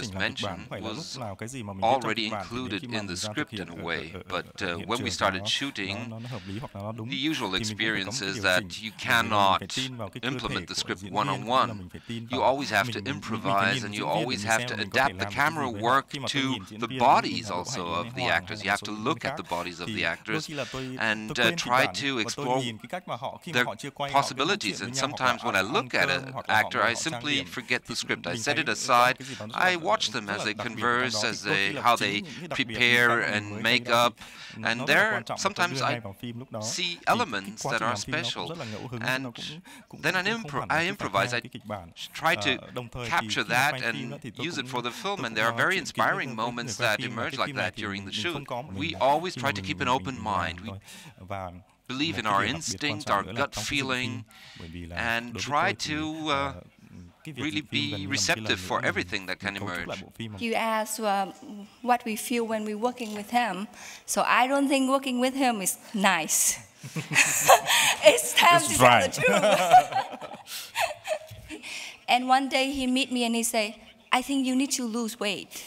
just mentioned was already included in the script in a way, but when we started shooting, the usual experience is that you cannot implement the script one-on-one. You always have to improvise, and you always have to adapt the camera work to the bodies also of the actors. You have to look at the bodies of the actors and try to explore their possibilities. And sometimes when I look at an actor, I simply forget the script. I set it aside. I watch them as they converse, how they prepare and make up. And there, sometimes I see elements that are special. And then I improvise. I try to capture that and use it for the film. And there are very inspiring moments that emerge like that during the shoot. We always try to keep an open mind. We believe in our instinct, our gut feeling, and try to really be receptive for everything that can emerge. You asked what we feel when we're working with him. So I don't think working with him is nice. It's time to tell the truth. And one day he meet me and he say, I think you need to lose weight.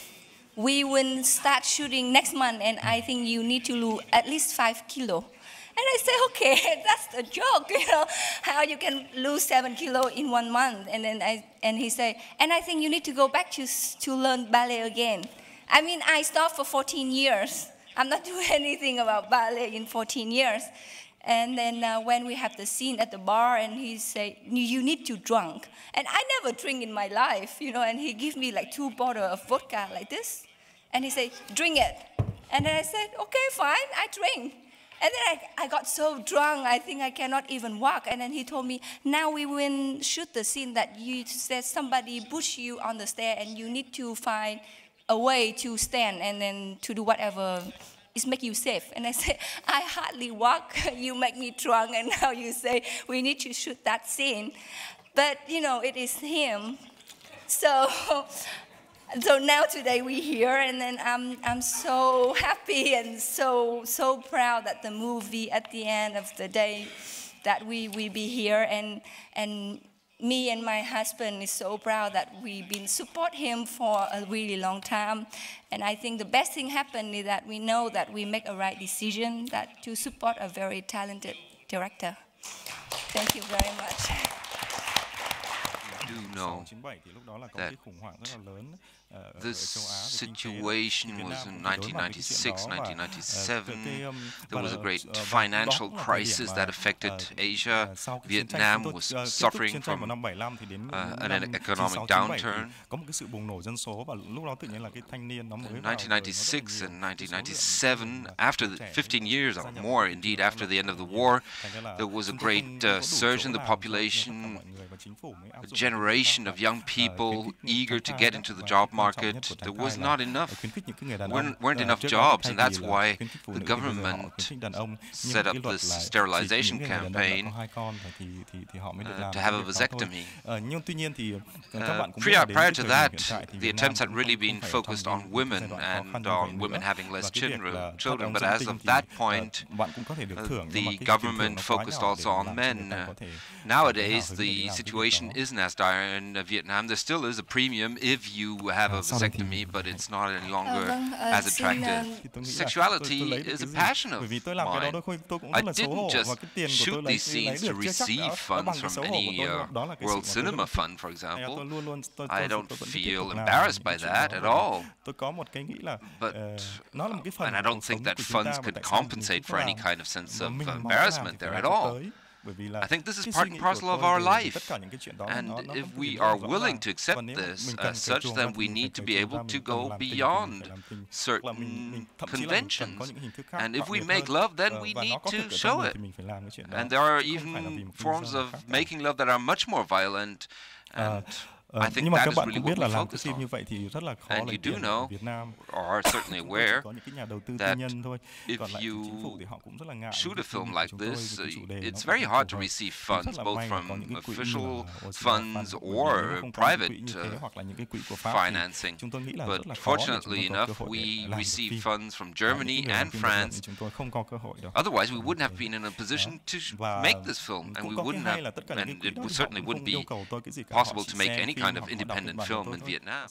We will start shooting next month and I think you need to lose at least 5 kilos. And I say, okay, that's a joke, how you can lose 7 kilos in 1 month. And then he say, and I think you need to go back to learn ballet again. I mean, I stopped for 14 years. I'm not doing anything about ballet in 14 years. And then when we have the scene at the bar, and he say, you need to drink. And I never drink in my life, and he give me like 2 bottles of vodka like this. And he say, drink it. And then I said, okay, fine, I drink. And then I got so drunk, I think I cannot even walk. And then he told me, now we will shoot the scene that you said somebody push you on the stair and you need to find a way to stand and then to do whatever is make you safe. And I said, I hardly walk, you make me drunk, and now you say we need to shoot that scene. But, it is him. So now today we're here, and then I'm so happy and so proud that the movie at the end of the day that we be here, and me and my husband is so proud that we've been support him for a really long time. And I think the best thing happened is that we know that we make a right decision that to support a very talented director. Thank you very much. Do know that this situation was in 1996, 1997. There was a great financial crisis that affected Asia. Vietnam was suffering from an economic downturn. In 1996 and 1997, after 15 years or more, indeed, after the end of the war, there was a great surge in the population, a generation of young people eager to get into the job market. There was not enough, weren't enough jobs, and that's why the government set up this sterilization campaign to have a vasectomy. Prior to that, the attempts had really been focused on women and on women having less children, but as of that point, the government focused also on men. Nowadays, the situation isn't as dire in Vietnam. There still is a premium if you have a vasectomy, but it's not any longer as attractive. Sexuality is a passion of mine. I didn't just shoot these scenes to receive funds from any World Cinema Fund, for example. I don't feel embarrassed by that at all. But, and I don't think that funds could compensate for any kind of sense of embarrassment there at all. I think this is part and parcel of our life, and if we are willing to accept this as such, then we need to be able to go beyond certain conventions. And if we make love, then we need to show it. And there are even forms of making love that are much more violent, and I think that is really what we focus on. And you do know, or are certainly aware, that if you shoot a film like this, it's very hard to receive funds, both from official funds or private financing. But fortunately enough, we receive funds from Germany and France. Otherwise, we wouldn't have been in a position to make this film, and we wouldn't have, and it certainly wouldn't be possible to make any kind of independent film in Vietnam.